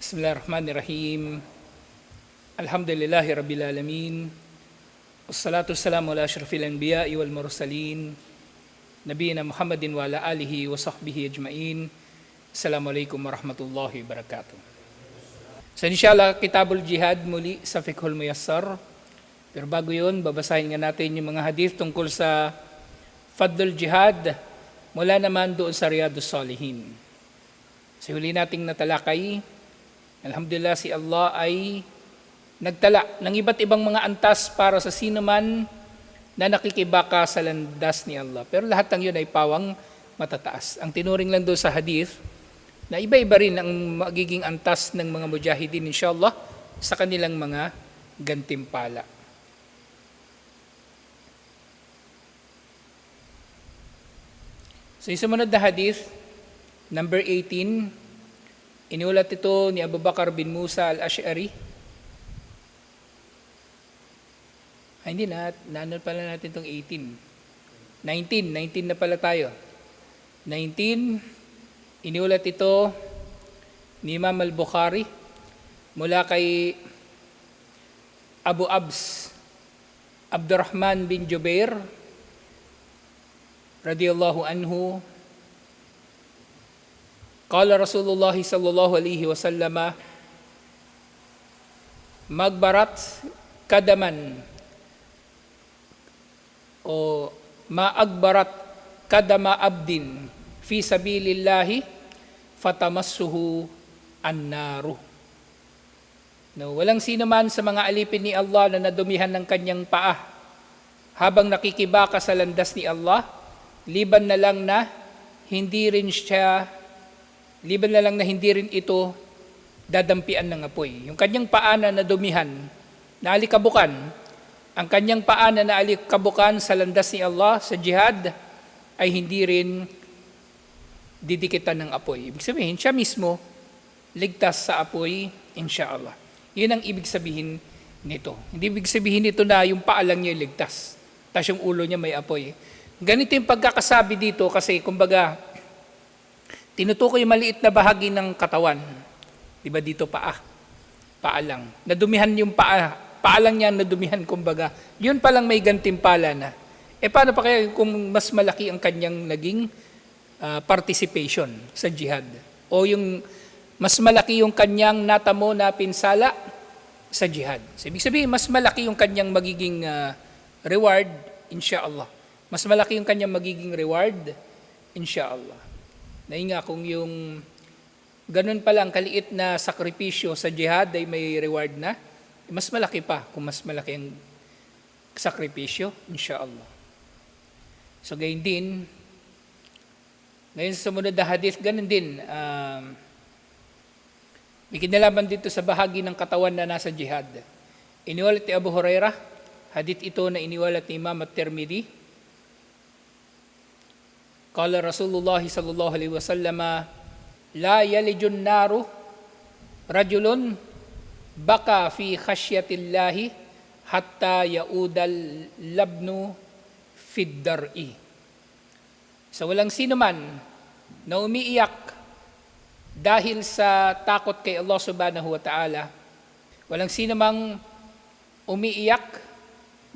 Bismillahirrahmanirrahim. Alhamdulillahi Rabbil Alamin. Wassalatu wassalamu ala asyrafil anbiya'i wal mursalin. Nabiyina Muhammadin wa ala alihi wa sahbihi ajma'in. Assalamualaikum warahmatullahi wabarakatuh. So inshallah, Kitabul Jihad muli sa Fiqhul Muyassar. Pero bago yun, babasahin nga natin yung mga hadith tungkol sa Fadlul Jihad mula naman doon sa Riyadus Salihin. Sa huli nating natalakay, alhamdulillah si Allah ay nagtala ng iba't ibang mga antas para sa sino man na nakikibaka sa landas ni Allah. Pero lahat ng yun ay pawang matataas. Ang tinuring lang doon sa hadith, na iba-iba rin ang magiging antas ng mga mujahidin inshallah sa kanilang mga gantimpala. So yung sumunod na hadith, number 18, inulat ito ni Abu Bakar bin Musa al-Ash'ari. Hindi na, nanon pala natin itong 18. 19 na pala tayo. 19, inulat ito ni Imam al-Bukhari mula kay Abu Abs, Abdurrahman bin Jubair, radiyallahu anhu, qala Rasulullah sallallahu alaihi wasallam, magbarat kadaman o maagbarat kadama abdin fi sabilillahi fatamassuhu annaru. No, walang sino man sa mga alipin ni Allah na nadumihan ng kanyang paa habang nakikibaka sa landas ni Allah, liban na lang na hindi rin ito dadampian ng apoy. Yung kanyang paa na nadumihan, naalikabukan, ang kanyang paa na naalikabukan sa landas ni Allah, sa jihad, ay hindi rin didikitan ng apoy. Ibig sabihin, siya mismo ligtas sa apoy, insyaallah. Yun ang ibig sabihin nito. Hindi ibig sabihin nito na yung paa lang niya ligtas, tapos yung ulo niya may apoy. Ganito yung pagkakasabi dito kasi kumbaga, tinutukoy yung maliit na bahagi ng katawan. Diba dito paa? Paa lang. Nadumihan yung paa. Paa lang niya nadumihan kumbaga. Yun palang may gantimpala na. Paano pa kaya kung mas malaki ang kanyang naging participation sa jihad? O yung mas malaki yung kanyang natamo na pinsala sa jihad. So, ibig sabihin, mas malaki yung kanyang magiging reward, insyaallah. Mas malaki yung kanyang magiging reward, insyaallah. Nainga kung yung ganun palang kaliit na sakripisyo sa jihad ay may reward na, mas malaki pa kung mas malaki ang sakripisyo, insyaallah. So gayon din, ngayon sa sumunod na hadith, ganun din, may kinalaman dito sa bahagi ng katawan na nasa jihad. Iniwalat ni Abu Hurairah, hadith ito na iniwalat ni Imam at-Tirmidhi, qala Rasulullah sallallahu alaihi wasallam, la yalijun naru rajulun baka fi khasyatillahi hatta yaudal labnu fid dar'i. So walang sino man na umiiyak dahil sa takot kay Allah subhanahu wa ta'ala. Walang sino mang umiiyak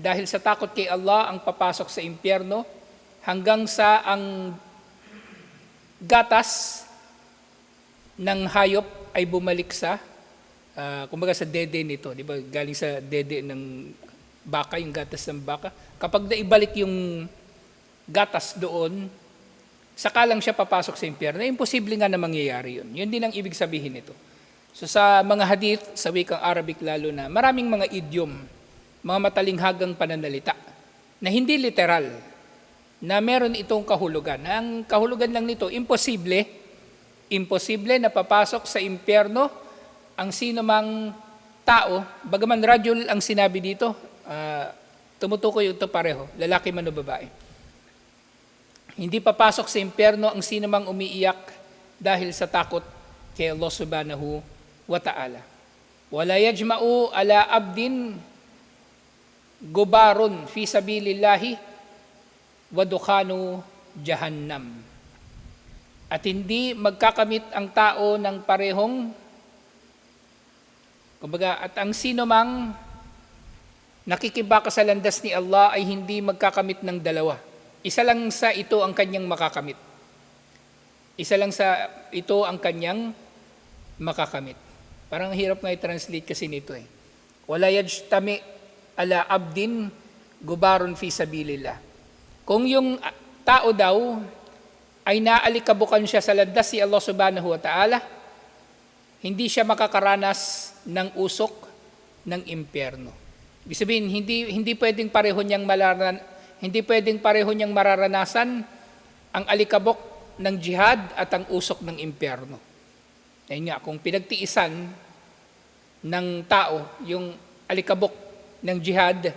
dahil sa takot kay Allah ang papasok sa impyerno hanggang sa ang gatas ng hayop ay bumalik sa, kumbaga sa dede nito, di ba? Galing sa dede ng baka, yung gatas ng baka. Kapag naibalik yung gatas doon, saka lang siya papasok sa impyerno. Imposible nga na mangyayari yun. Yun din ang ibig sabihin nito. So sa mga hadith, sa wikang Arabic lalo na, maraming mga idiom, mga matalinghagang pananalita, na hindi literal, na meron itong kahulugan. Ang kahulugan lang nito, imposible na papasok sa impyerno ang sino mang tao, bagaman rajul ang sinabi dito, tumutukoy ito pareho, lalaki man o babae. Hindi papasok sa impyerno ang sino mang umiiyak dahil sa takot kay Allah subhanahu wa ta'ala. Wala yajma'u ala abdin gubarun fi sabilillahi wa dukhanu jahannam. At hindi magkakamit ang tao ng parehong Kumbaga, at ang sino mang nakikibaka sa landas ni Allah ay hindi magkakamit ng dalawa. Isa lang sa ito ang kanyang makakamit. Isa lang sa ito ang kanyang makakamit. Parang hirap nga i-translate kasi nito eh. Wala yajtami ala abdin gubarun fi sabilillah. Kung yung tao daw ay naalikabukan siya sa landas ni Allah subhanahu wa ta'ala, hindi siya makakaranas ng usok ng impyerno. Ibig sabihin, hindi pwedeng pareho niyang mararanasan ang alikabok ng jihad at ang usok ng impyerno. Ayun nga, kung pinagtiisan ng tao yung alikabok ng jihad,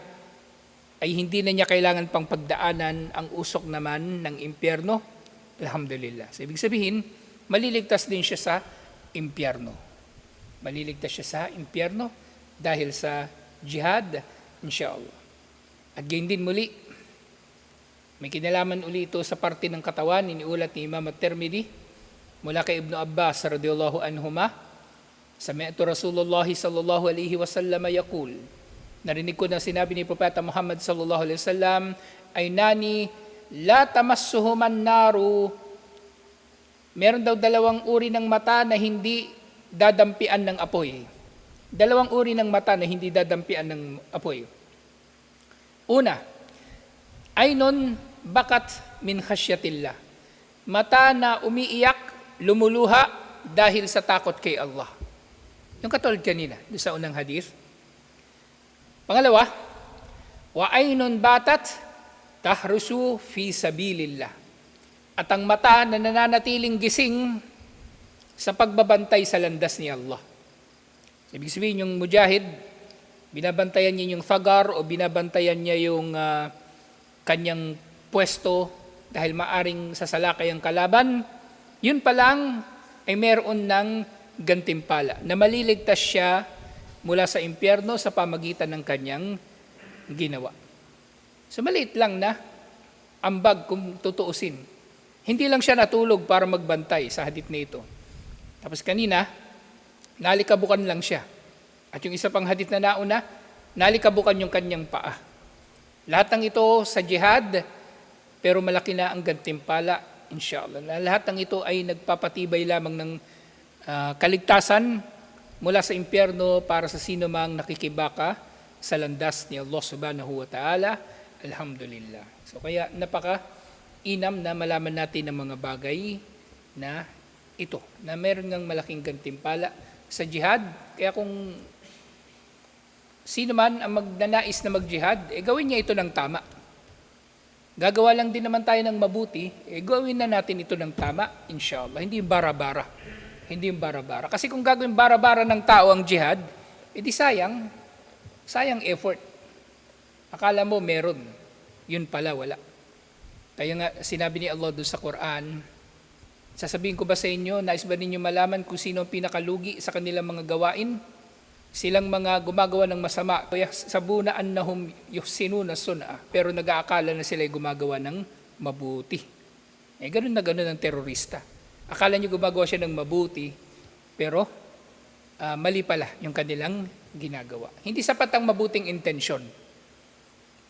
ay hindi na niya kailangan pang pagdaanan ang usok naman ng impyerno. Alhamdulillah. So, ibig sabihin, maliligtas din siya sa impyerno. Maliligtas siya sa impyerno dahil sa jihad, insyaAllah. At gayon din muli, may kinalaman uli ito sa parte ng katawan, iniulat ni Imam At-Tirmidhi, mula kay Ibn Abbas radhiyallahu anhuma, sami'tu Rasulullah sallallahu alaihi wasallam yaqul, narinig ko na sinabi ni Propeta Muhammad sallallahu alaihi wasallam, ay nani, la tamassuhuman naru, meron daw dalawang uri ng mata na hindi dadampian ng apoy. Dalawang uri ng mata na hindi dadampian ng apoy. Una, aynun bakat min khasyatillah. Mata na umiiyak, lumuluha dahil sa takot kay Allah. Yung katulad kanina, doon sa unang hadith. Pangalawa, wa aynun batat tahrusu fi sabilillah. At ang mata na nananatiling gising sa pagbabantay sa landas ni Allah. Ibig sabihin yung mujahid, binabantayan niya yung thagar o binabantayan niya yung kanyang pwesto dahil maaring sasalakay ang kalaban, yun pa lang ay meron ng gantimpala na maliligtas siya mula sa impyerno sa pamagitan ng kanyang ginawa. So maliit lang na ambag kung tutuusin. Hindi lang siya natulog para magbantay sa hadith na ito. Tapos kanina, nalikabukan lang siya. At yung isa pang hadith na nauna, nalikabukan yung kanyang paa. Lahat ng ito sa jihad, pero malaki na ang gantimpala, inshallah. Lahat ng ito ay nagpapatibay lamang ng kaligtasan mula sa impyerno para sa sino mang nakikibaka sa landas ni Allah subhanahu wa ta'ala. Alhamdulillah. So kaya napaka-inam na malaman natin ng mga bagay na ito, na meron ngang malaking gantimpala sa jihad. Kaya kung sino man ang magnanais na mag-jihad, gawin niya ito ng tama. Gagawa lang din naman tayo ng mabuti, gawin na natin ito ng tama, inshallah. Hindi yung bara-bara. Hindi yung bara-bara. Kasi kung gagawin bara-bara ng tao ang jihad, edi sayang effort. Akala mo meron, yun pala wala. Kaya nga sinabi ni Allah doon sa Quran, sasabihin ko ba sa inyo, nais ba ninyo malaman kung sino ang pinakalugi sa kanilang mga gawain? Silang mga gumagawa ng masama, sabuna annahum yuhsinuna sun'a, pero nag-aakala na sila ay gumagawa ng mabuti. Ganun na ganun ang terorista. Akala nyo gumagawa siya ng mabuti, pero mali pala yung kanilang ginagawa. Hindi sapat ang mabuting intensyon.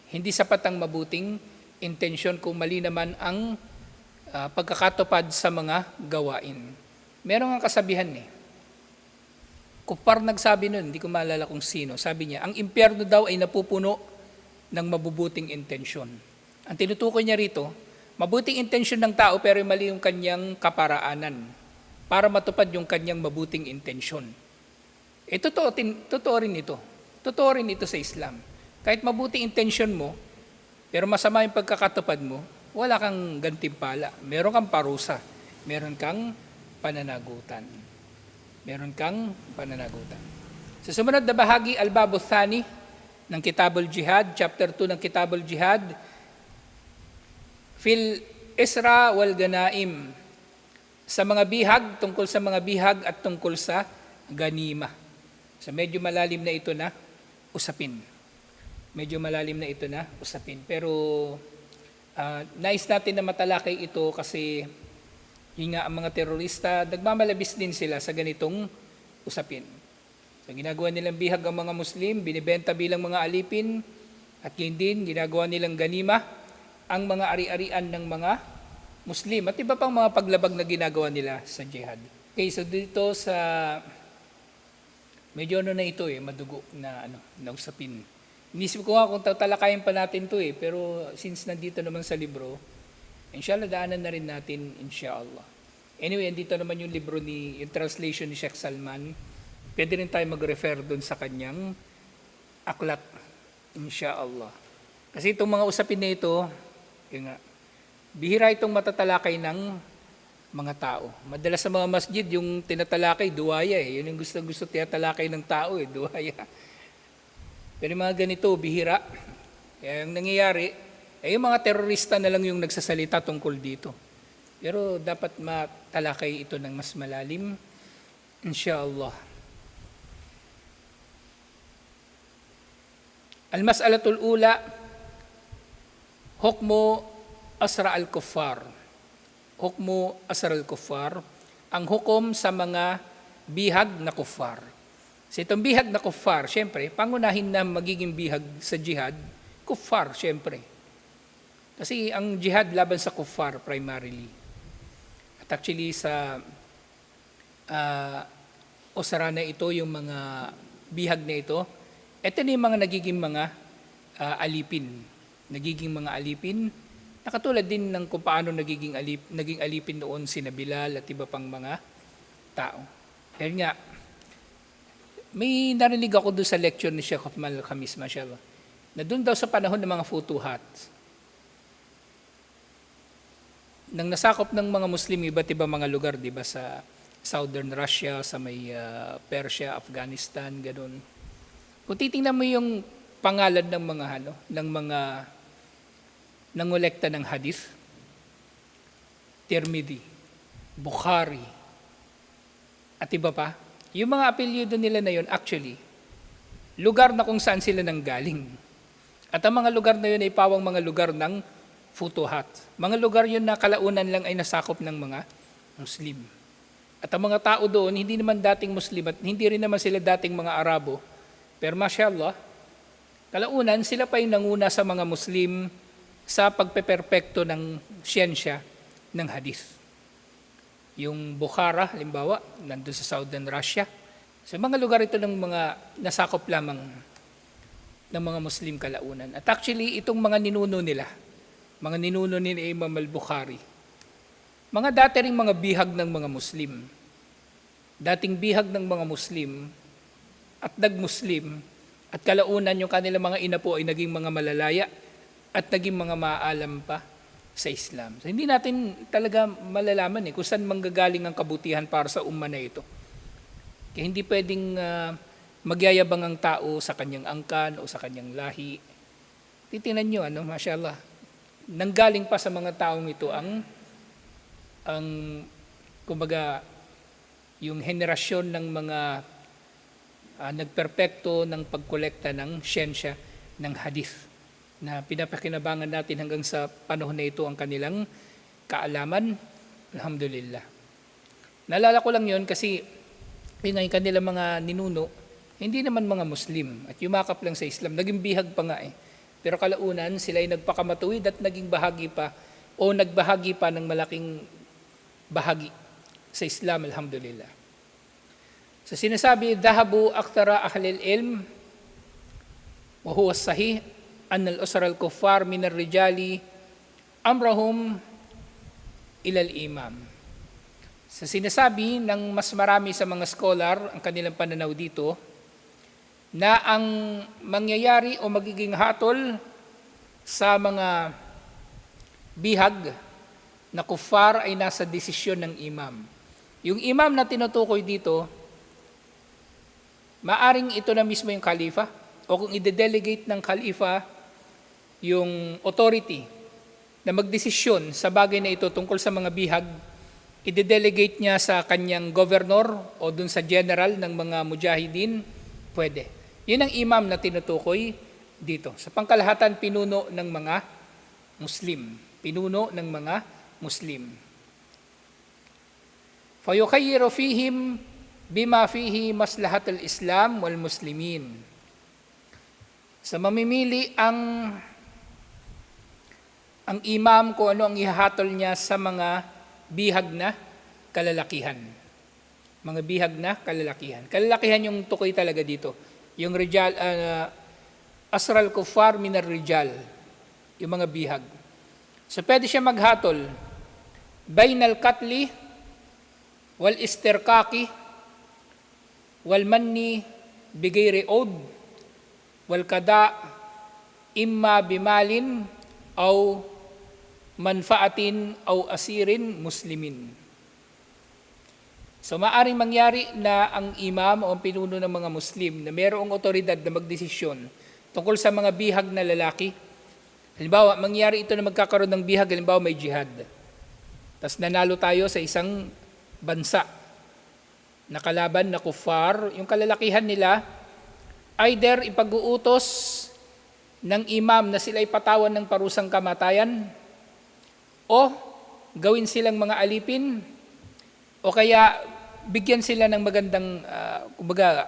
Hindi sapat ang mabuting intensyon kung mali naman ang pagkakatupad sa mga gawain. Meron nga kasabihan Kupar nagsabi nun, hindi ko maalala kung sino. Sabi niya, ang impyerno daw ay napupuno ng mabubuting intensyon. Ang tinutukoy niya rito, mabuting intensyon ng tao pero mali yung kanyang kaparaanan para matupad yung kanyang mabuting intensyon. Totoo rin ito. Totoo rin ito sa Islam. Kahit mabuting intensyon mo, pero masama yung pagkakatupad mo, wala kang gantimpala. Meron kang parusa. Meron kang pananagutan. Meron kang pananagutan. Sa sumunod na bahagi, Al-Babu Thani ng Kitabul Jihad, chapter 2 ng Kitabul Jihad, Fil Isra wal Ganaim, sa mga bihag, tungkol sa mga bihag at tungkol sa ganima. So medyo malalim na ito na usapin. Pero nais natin na matalakay ito kasi yun nga ang mga terorista, nagmamalabis din sila sa ganitong usapin. So ginagawa nilang bihag ang mga Muslim, binibenta bilang mga alipin, at yun din, ginagawa nilang ganima ang mga ari-arian ng mga Muslim at iba pang mga paglabag na ginagawa nila sa jihad. Okay, so dito sa medyo na ito madugo na usapin. Inisip ko nga kung tatalakayin pa natin to pero since nandito naman sa libro, inshallah daanan na rin natin inshallah. Anyway, andito naman yung libro yung translation ni Sheikh Salman. Pwede rin tayo mag-refer dun sa kanyang aklat, inshallah. Kasi itong mga usapin na ito, bihira itong matatalakay ng mga tao. Madalas sa mga masjid, yung tinatalakay, duwaya Yun yung gusto tinatalakay ng tao duwaya. Pero mga ganito, bihira. Kaya yung nangyayari, yung mga terorista na lang yung nagsasalita tungkol dito. Pero dapat matalakay ito ng mas malalim, inshallah. Al-mas'alatul ula, hukmo asra al-kuffar. Hukmo asra al-kuffar, ang hukom sa mga bihag na kuffar. Sa itong bihag na kuffar, syempre, pangunahin na magiging bihag sa jihad, kuffar, syempre. Kasi ang jihad laban sa kuffar primarily. At actually sa usara na ito, yung mga bihag na ito na yung mga nagiging mga alipin. Nagiging mga alipin, nakatulad din ng kung paano naging alipin noon sina Bilal at iba pang mga tao. Kaya nga, may narinig ako doon sa lecture ni Sheikh Uthman al-Khamis, mashallah, na doon daw sa panahon ng mga futuhat, nang nasakop ng mga Muslim, iba't ibang mga lugar, di ba, sa Southern Russia, sa may Persia, Afghanistan, ganun. Kung titingnan mo yung pangalan ng mga ng mga nangolekta ng hadith, Tirmidhi, Bukhari, at iba pa, yung mga apelyido nila na yun, actually, lugar na kung saan sila nanggaling. At ang mga lugar na yun ay pawang mga lugar ng futuhat. Mga lugar yun na kalaunan lang ay nasakop ng mga Muslim. At ang mga tao doon, hindi naman dating Muslim at hindi rin naman sila dating mga Arabo. Pero mashallah, kalaunan sila pa yung nanguna sa mga Muslim sa pagpeperpekto ng siyensya ng hadith. Yung Bukhara, halimbawa, nandun sa Southern Russia. Sa mga lugar ito ng mga nasakop lamang ng mga Muslim kalaunan. At actually, itong mga ninuno nila, mga ninuno ni Imam al-Bukhari, mga dati ring mga bihag ng mga Muslim. Dating bihag ng mga Muslim at nag-Muslim at kalaunan yung kanilang mga ina po ay naging mga malalaya at naging mga maalam pa sa Islam. So, hindi natin talaga malalaman kung saan manggagaling ang kabutihan para sa umma na ito. Kaya hindi pwedeng magyayabang ang tao sa kanyang angkan o sa kanyang lahi. Titingnan nyo, mashallah, nanggaling pa sa mga taong ito ang kumbaga, yung henerasyon ng mga nagperpekto ng pagkolekta ng siyensya ng hadith na pinapakinabangan natin hanggang sa panahon na ito ang kanilang kaalaman. Alhamdulillah. Naalala ko lang yon kasi yung kanilang mga ninuno, hindi naman mga Muslim at yumakap lang sa Islam. Naging bihag pa nga Pero kalaunan, sila ay nagpakamatuwid at naging bahagi pa o nagbahagi pa ng malaking bahagi sa Islam, alhamdulillah. So sinasabi, dhahabu akthara ahlil ilm wa huwa sahih an al-usra al-kuffar min ar-rijali amrahum ila al-imam. So sinasabi ng mas marami sa mga scholar, ang kanilang pananaw dito, na ang mangyayari o magiging hatol sa mga bihag na kuffar ay nasa desisyon ng imam. Yung imam na tinutukoy dito, maaring ito na mismo yung khalifa o kung i-delegate ng khalifa yung authority na magdesisyon sa bagay na ito tungkol sa mga bihag, i-delegate niya sa kanyang governor o dun sa general ng mga mujahidin, pwede. Yun ang imam na tinutukoy dito. Sa pangkalahatan, pinuno ng mga Muslim. Pinuno ng mga Muslim. فَيُخَيِّرُ فِيهِمْ bima fihi maslahat al-Islam wal muslimin. Sa mamimili ang imam kung ano ang ihahatol niya sa mga bihag na kalalakihan. Mga bihag na kalalakihan. Kalalakihan yung tukoy talaga dito. Yung rijal, asral kuffar minar rijal. Yung mga bihag. So pwede siya maghatol. Bainal katli, wal istirkaki, wal manni, bigayri od, wal kada, imma bimalin, aw manfaatin, aw asirin, muslimin. So maaring mangyari na ang imam o ang pinuno ng mga Muslim na mayroong otoridad na magdesisyon tungkol sa mga bihag na lalaki. Halimbawa, mangyari ito na magkakaroon ng bihag, halimbawa may jihad. Tapos nanalo tayo sa isang bansa na kalaban na kuffar, yung kalalakihan nila, either ipag-uutos ng imam na sila ipatawan ng parusang kamatayan, o gawin silang mga alipin, o kaya bigyan sila ng magandang, kumbaga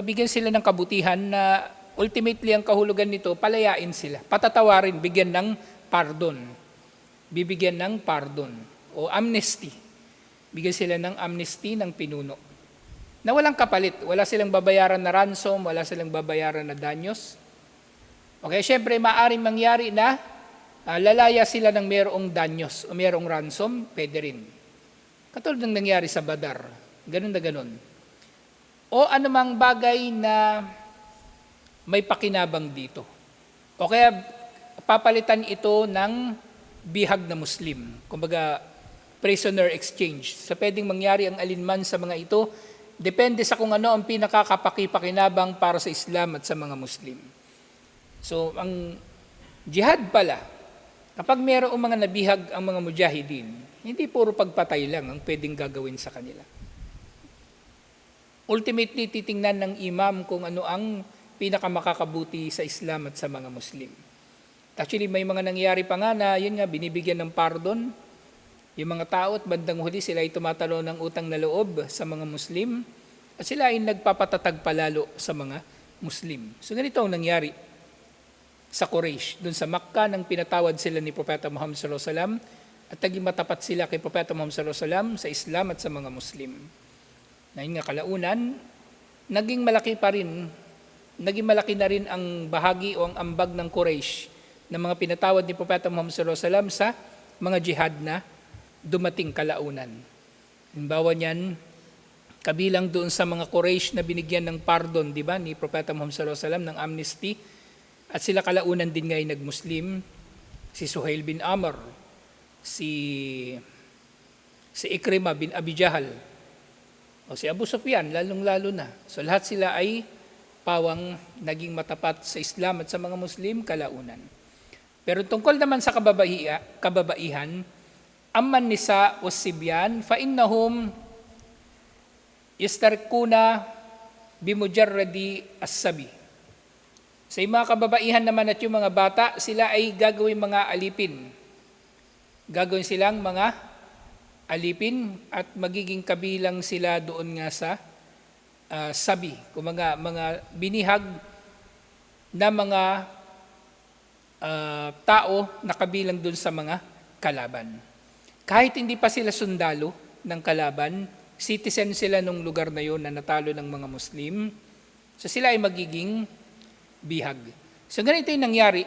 bigyan sila ng kabutihan na ultimately ang kahulugan nito, palayain sila, patatawarin, bigyan ng pardon. Bibigyan ng pardon o amnesty. Bigyan sila ng amnesty ng pinuno. Na walang kapalit, wala silang babayaran na ransom, wala silang babayaran na danyos. Okay, syempre maaaring mangyari na lalaya sila ng mayroong danyos o mayroong ransom, pwede rin. Katulad ng nangyari sa Badar, ganun na ganun. O anumang bagay na may pakinabang dito. O kaya papalitan ito ng bihag na Muslim. Kumbaga, prisoner exchange. Sa pwedeng mangyari ang alinman sa mga ito, depende sa kung ano ang pinakakapakipakinabang para sa Islam at sa mga Muslim. So, ang jihad pala, kapag mayroong mga nabihag ang mga mujahidin, hindi puro pagpatay lang ang pwedeng gagawin sa kanila. Ultimately, titingnan ng imam kung ano ang pinakamakakabuti sa Islam at sa mga Muslim. Actually, may mga nangyari pa nga na, yun nga, binibigyan ng pardon. Yung mga tao at bandang huli, sila ay tumatalo ng utang na loob sa mga Muslim at sila ay nagpapatatag palalo sa mga Muslim. So ganito ang nangyari sa Quraysh. Doon sa Makkah, nang pinatawad sila ni Propeta Muhammad sallallahu alaihi wasallam at naging matapat sila kay Propeta Muhammad sallallahu alaihi wasallam sa Islam at sa mga Muslim. Na yun nga, kalaunan, naging malaki na rin ang bahagi o ang ambag ng Quraysh na mga pinatawad ni Propeta Muhammad sallallahu alaihi wasallam sa mga jihad na dumating kalaunan. Halimbawa niyan, kabilang doon sa mga Quraysh na binigyan ng pardon, di ba, ni Propeta Muhammad sallallahu alaihi wasallam ng amnesty, at sila kalaunan din ngay nag-Muslim, si Suhail bin Amr, si Ikrimah bin Abi Jahal, o si Abu Sufyan, lalong-lalo na. So lahat sila ay pawang naging matapat sa Islam at sa mga Muslim kalaunan. Pero tungkol naman sa kababaihan, amman nisa was sibyan, fa innahum yastarkuna bimujarradi as-sabi. Sa mga kababaihan naman at yung mga bata, sila ay gagawin mga alipin. Gagawin silang mga alipin at magiging kabilang sila doon nga sa sabi, kung mga binihag na mga tao na kabilang doon sa mga kalaban. Kahit hindi pa sila sundalo ng kalaban, citizen sila nung lugar na yon na natalo ng mga Muslim, so sila ay magiging bihag. So ganito yung nangyari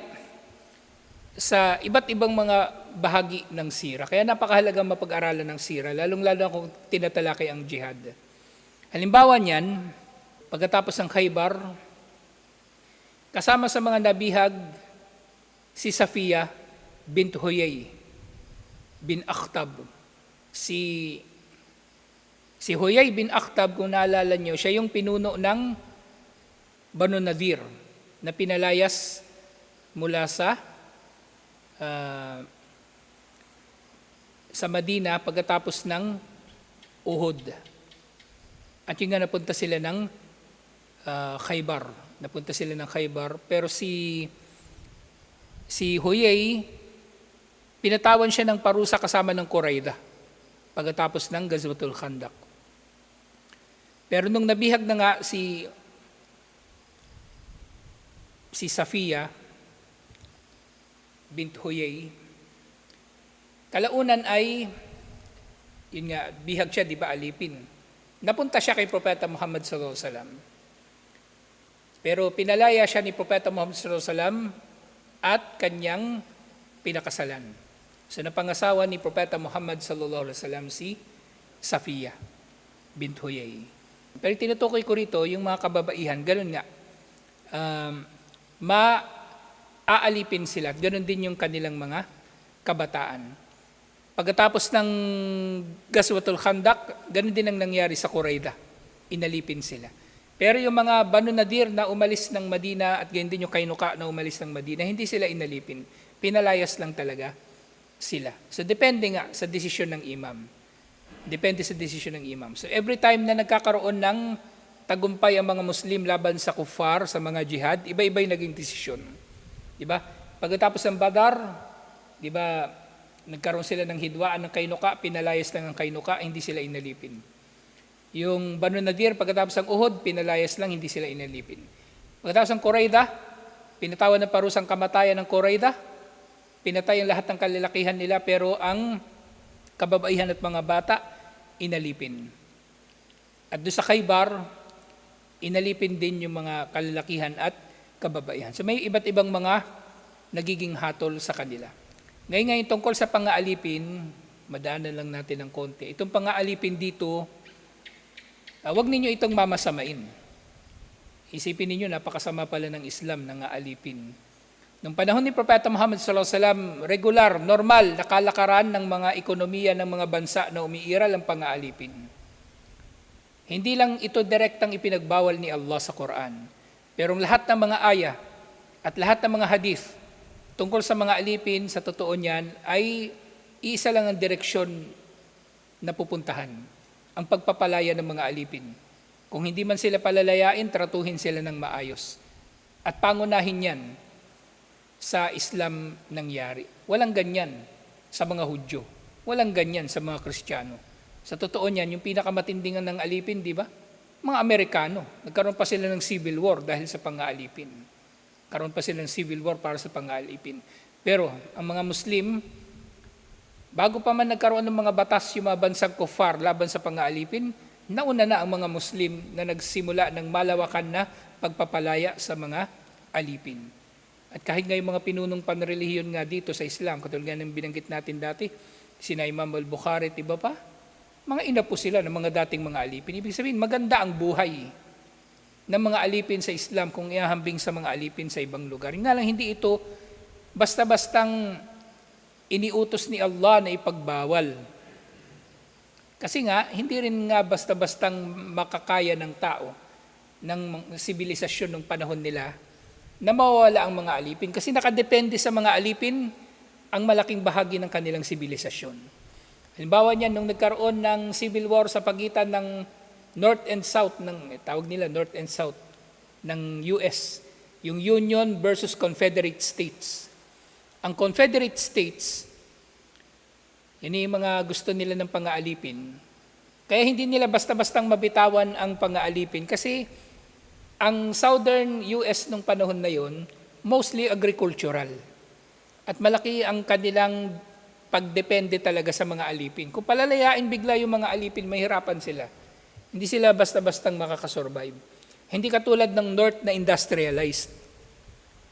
sa iba't ibang mga bahagi ng sira. Kaya napakahalagang mapag-aralan ng sira, lalong-lalo kung tinatalakay ang jihad. Halimbawa niyan, pagkatapos ng Khaybar, kasama sa mga nabihag, si Safiya bint Huyay bin Akhtab. Si Huyay bin Akhtab, kung naalala niyo, siya yung pinuno ng Banu Nadir na pinalayas mula sa Madina pagkatapos ng Uhud. At yung nga napunta sila ng Khaybar. Napunta sila ng Khaybar. Pero si Huyay, pinatawan siya ng parusa kasama ng Qurayda. pagkatapos ng Ghazwatul Khandaq. Pero nung nabihag na nga si Safiya bint Huyay, kalaunan ay, yun nga, bihag siya, di ba, alipin. Napunta siya kay Propeta Muhammad sallallahu alaihi wasallam. Pero pinalaya siya ni Propeta Muhammad sallallahu alaihi wasallam at kanyang pinakasalan. So napangasawa ni Propeta Muhammad sallallahu alaihi wasallam si Safiya bint Huyay. Pero tinutukoy ko rito yung mga kababaihan, ganun nga. Maaalipin sila, ganun din yung kanilang mga kabataan. Pagkatapos ng Ghazwatul Khandaq, ganun din ang nangyari sa Quraydah. Inalipin sila. Pero yung mga Banu Nadir na umalis ng Madina at ganyan din yung Kainuka na umalis ng Madina, hindi sila inalipin. Pinalayas lang talaga sila. So depende nga sa desisyon ng imam. Depende sa desisyon ng imam. So every time na nagkakaroon ng tagumpay ang mga Muslim laban sa kuffar, sa mga jihad, iba-iba yung naging desisyon. Diba? Pagkatapos ng Badar, diba, nagkaroon sila ng hidwaan ng Kainuka, pinalayas lang ang Kainuka, hindi sila inalipin. Yung Banu Nadir, pagkatapos ng Uhud, pinalayas lang, hindi sila inalipin. Pagkatapos ng Quraydah, pinatawan ng parusang kamatayan ng Quraydah, pinatay ang lahat ng kalalakihan nila, pero ang kababaihan at mga bata, inalipin. At doon sa Khaybar, inalipin din yung mga kalalakihan at kababaihan. So may iba't ibang mga nagiging hatol sa kanila. Ngayon tungkol sa pangaalipin, madaanan lang natin ng konti. Itong pangaalipin dito, wag ninyo itong mamasamain. Isipin ninyo, napakasama pala ng Islam na ngaalipin. Nung panahon ni Propeta Muhammad sallallahu alaihi wasallam, regular, normal, nakalakaran ng mga ekonomiya ng mga bansa na umiiral ang pangaalipin. Hindi lang ito direktang ipinagbawal ni Allah sa Quran, pero lahat ng mga ayah at lahat ng mga hadith tungkol sa mga alipin, sa totoo niyan, ay isa lang ang direksyon na pupuntahan, ang pagpapalaya ng mga alipin. Kung hindi man sila palalayain, tratuhin sila ng maayos. At pangunahin yan sa Islam nangyari. Walang ganyan sa mga Hudyo. Walang ganyan sa mga Kristiyano. Sa totoo niyan, yung pinakamatindingan ng alipin, di ba? Mga Amerikano. Nagkaroon pa sila ng civil war dahil sa pang-aalipin. Karoon pa sila ng civil war para sa pang-aalipin. Pero ang mga Muslim, bago pa man nagkaroon ng mga batas yung mga bansang kuffar laban sa pang-aalipin, nauna na ang mga Muslim na nagsimula ng malawakan na pagpapalaya sa mga alipin. At kahit ngayong mga pinunong panrelihiyon nga dito sa Islam, katulad nga ng binanggit natin dati, sina Imam al-Bukhari at iba pa, mga inapo sila ng mga dating mga alipin. Ibig sabihin, maganda ang buhay ng mga alipin sa Islam kung ihahambing sa mga alipin sa ibang lugar. Nga lang, hindi ito basta-bastang iniutos ni Allah na ipagbawal. Kasi nga, hindi rin nga basta-bastang makakaya ng tao, ng sibilisasyon ng panahon nila, na mawawala ang mga alipin. Kasi nakadepende sa mga alipin ang malaking bahagi ng kanilang sibilisasyon. Halimbawa niyan, nung nagkaroon ng civil war sa pagitan ng North and South, tawag nila North and South, ng US, yung Union versus Confederate States. Ang Confederate States, yun yung mga gusto nila ng pang-aalipin. Kaya hindi nila basta-bastang mabitawan ang pang-aalipin kasi ang Southern US nung panahon na yon, mostly agricultural. At malaki ang kanilang pagdepende talaga sa mga alipin. Kung palalayain bigla yung mga alipin, mahirapan sila. Hindi sila basta-bastang makakasurvive. Hindi katulad ng North na industrialized,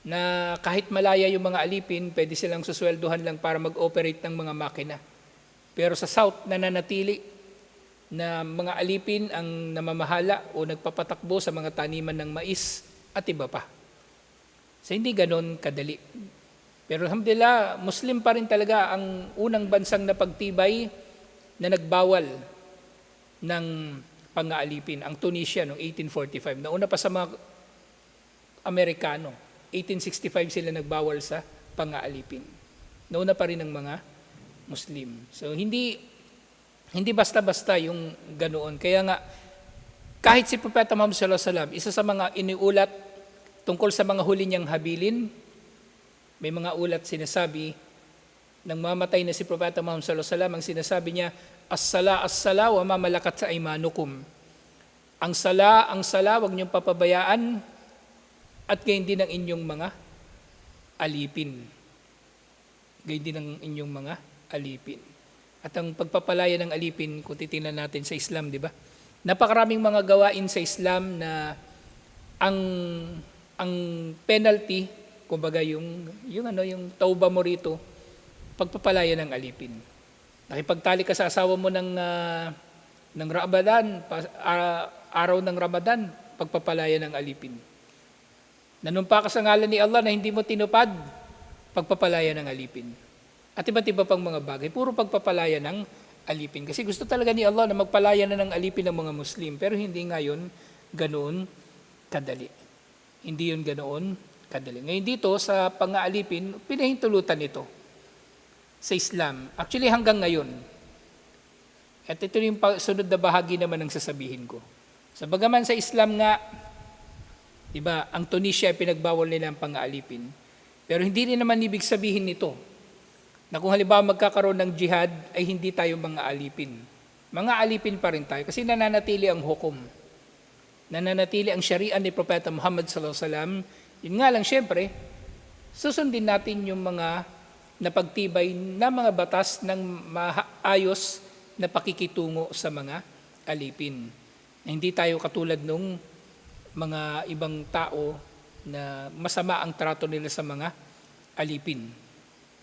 na kahit malaya yung mga alipin, pwede silang susweldohan lang para mag-operate ng mga makina. Pero sa South, nananatili na mga alipin ang namamahala o nagpapatakbo sa mga taniman ng mais at iba pa. So hindi ganon kadali. Pero alhamdulillah, Muslim pa rin talaga ang unang bansang napagtibay na nagbawal ng pang-aalipin, ang Tunisia noong 1845. Nauna pa sa mga Amerikano, 1865 sila nagbawal sa pang-aalipin. Nauna pa rin ng mga Muslim. So hindi basta-basta yung ganoon. Kaya nga, kahit si Propeta Muhammad sallallahu alaihi wasallam, isa sa mga iniulat tungkol sa mga huli niyang habilin, may mga ulat sinasabi nang mamatay na si Propeta Muhammad sallallahu alaihi wasallam, ang sinasabi niya, as-sala, as-sala, wa ma malakat sa aymanukum. Ang sala, wag niyong papabayaan, at gayon din ang inyong mga alipin. Gayon din ang inyong mga alipin. At ang pagpapalaya ng alipin, kung titingnan natin sa Islam, di ba? Napakaraming mga gawain sa Islam na ang penalty, kumbaga yung tauba mo rito, pagpapalaya ng alipin. Nakipagtali ka sa asawa mo ng Ramadan, araw ng Ramadan, pagpapalaya ng alipin. Nanumpa ka sa ngalan ni Allah na hindi mo tinupad, pagpapalaya ng alipin. At iba't iba pang mga bagay, puro pagpapalaya ng alipin. Kasi gusto talaga ni Allah na magpalaya na ng alipin ng mga Muslim, pero hindi ngayon ganoon kadali. Hindi yun ganoon kadali. Ngayon dito sa pang-aalipin, pinahintulutan ito sa Islam. Actually hanggang ngayon. At ito yung sunod na bahagi naman ng sasabihin ko. Sa bagaman sa Islam nga, diba, ang Tunisia pinagbawal nila ang pang-aalipin. Pero hindi rin naman ibig sabihin nito na kung halimbawa magkakaroon ng jihad ay hindi tayo mga alipin. Mga alipin pa rin tayo kasi nananatili ang hukom. Nananatili ang syariah ni Propeta Muhammad sallallahu alaihi wasallam. Yun nga lang syempre, susundin natin yung mga napagtibay na mga batas ng maayos na pakikitungo sa mga alipin. Hindi tayo katulad nung mga ibang tao na masama ang trato nila sa mga alipin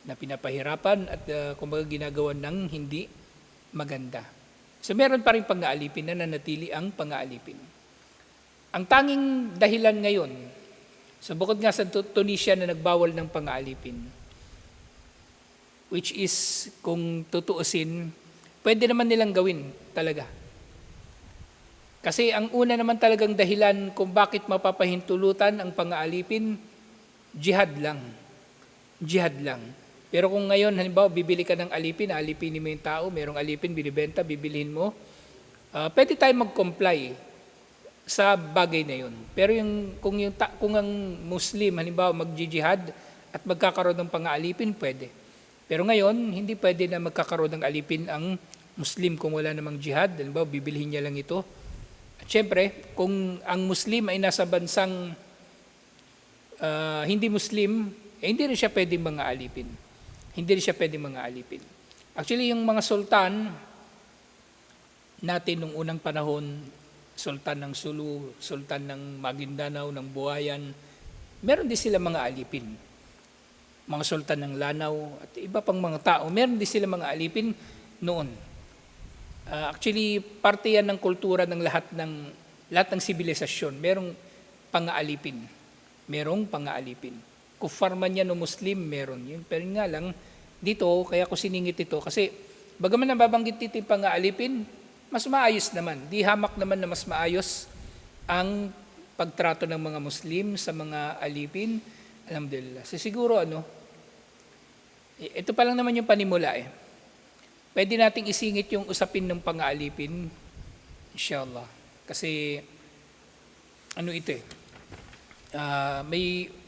na pinapahirapan at kumbaga ginagawa ng hindi maganda. So meron pa rin pang-aalipin na nanatili ang pang-aalipin. Ang tanging dahilan ngayon, so bukod nga sa Tunisia na nagbawal ng pang-aalipin, which is kung tutuusin, pwede naman nilang gawin talaga. Kasi ang una naman talagang dahilan kung bakit mapapahintulutan ang pang-aalipin, jihad lang. Jihad lang. Pero kung ngayon, halimbawa, bibili ka ng alipin, alipinin mo yung tao, merong alipin, binibenta, bibilihin mo, pwede tayo mag-comply sa bagay na yun. Pero kung ang Muslim, halimbawa, mag-jihad at magkakaroon ng pang-aalipin, pwede. Pero ngayon, hindi pwede na magkakaroon ng alipin ang Muslim kung wala namang jihad. Halimbawa, bibilihin niya lang ito. At syempre, kung ang Muslim ay nasa bansang hindi Muslim, hindi rin siya pwedeng mga alipin. Hindi rin siya pwedeng mga alipin. Actually, yung mga sultan natin nung unang panahon, sultan ng Sulu, sultan ng Maguindanao, ng Buayan, meron din sila mga alipin. Mga sultan ng Lanao at iba pang mga tao, meron din sila mga alipin noon. Actually, parte yan ng kultura ng lahat ng sibilisasyon. Merong pang-aalipin. Merong pang-aalipin. Kufar man yan o Muslim, meron yun. Pero nga lang, dito, kaya ko siningit ito. Kasi, bagaman nababanggit dito yung pang-aalipin, mas maayos naman. Di hamak naman na mas maayos ang pagtrato ng mga Muslim sa mga alipin. Alhamdulillah. So siguro ito pa lang naman yung panimula eh. Pwede nating isingit yung usapin ng pang-aalipin, inshallah. Kasi, ito eh.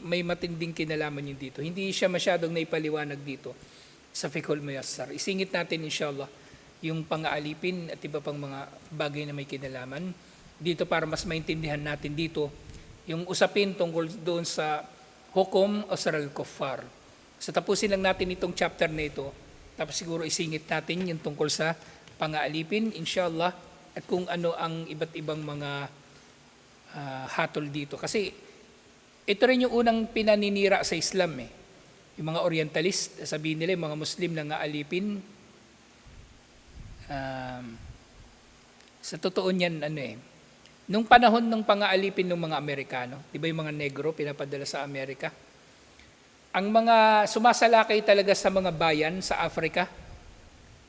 May matinding kinalaman yun dito. Hindi siya masyadong naipaliwanag dito sa Fiqhul Muyassar. Isingit natin inshallah yung pang-aalipin at iba pang mga bagay na may kinalaman dito para mas maintindihan natin dito yung usapin tungkol doon sa hukom o sa al-kuffar. So tapusin lang natin itong chapter na ito tapos siguro isingit natin yung tungkol sa pang-aalipin inshallah at kung ano ang iba't ibang mga hatol dito. Kasi ito rin yung unang pinaninira sa Islam eh. Yung mga Orientalist, sabihin nila yung mga Muslim na ngaalipin. Sa totoo niyan, nung panahon ng pang-aalipin ng mga Amerikano, di ba yung mga negro pinapadala sa Amerika? Ang mga sumasalakay talaga sa mga bayan sa Africa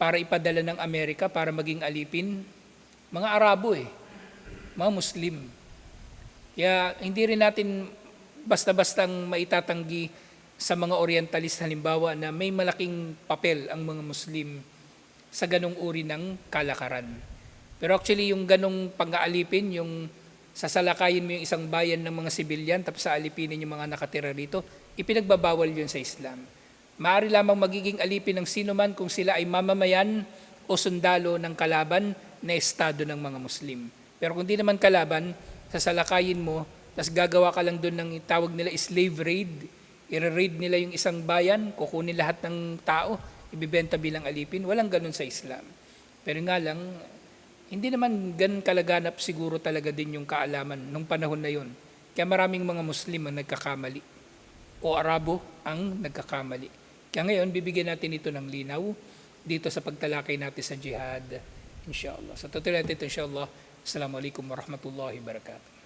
para ipadala ng Amerika para maging alipin, mga Arabo mga Muslim. Kaya hindi rin natin basta-bastang maitatanggi sa mga Orientalist halimbawa na may malaking papel ang mga Muslim sa ganong uri ng kalakaran. Pero actually yung ganong pang-aalipin, yung sasalakayin mo yung isang bayan ng mga sibilyan tapos aalipinin yung mga nakatira rito, ipinagbabawal yun sa Islam. Maaari lamang magiging alipin ng sino man kung sila ay mamamayan o sundalo ng kalaban na estado ng mga Muslim. Pero kung di naman kalaban, sasalakayin mo, tapos gagawa ka lang doon ng tawag nila slave raid, i-raid nila yung isang bayan, kukunin lahat ng tao, ibibenta bilang alipin. Walang ganun sa Islam. Pero nga lang, hindi naman ganun kalaganap siguro talaga din yung kaalaman nung panahon na yun. Kaya maraming mga Muslim ang nagkakamali o Arabo ang nagkakamali. Kaya ngayon, bibigyan natin ito ng linaw dito sa pagtalakay natin sa jihad. Inshallah. Sa tutuloy natin ito, inshallah. Assalamualaikum warahmatullahi wabarakatuh.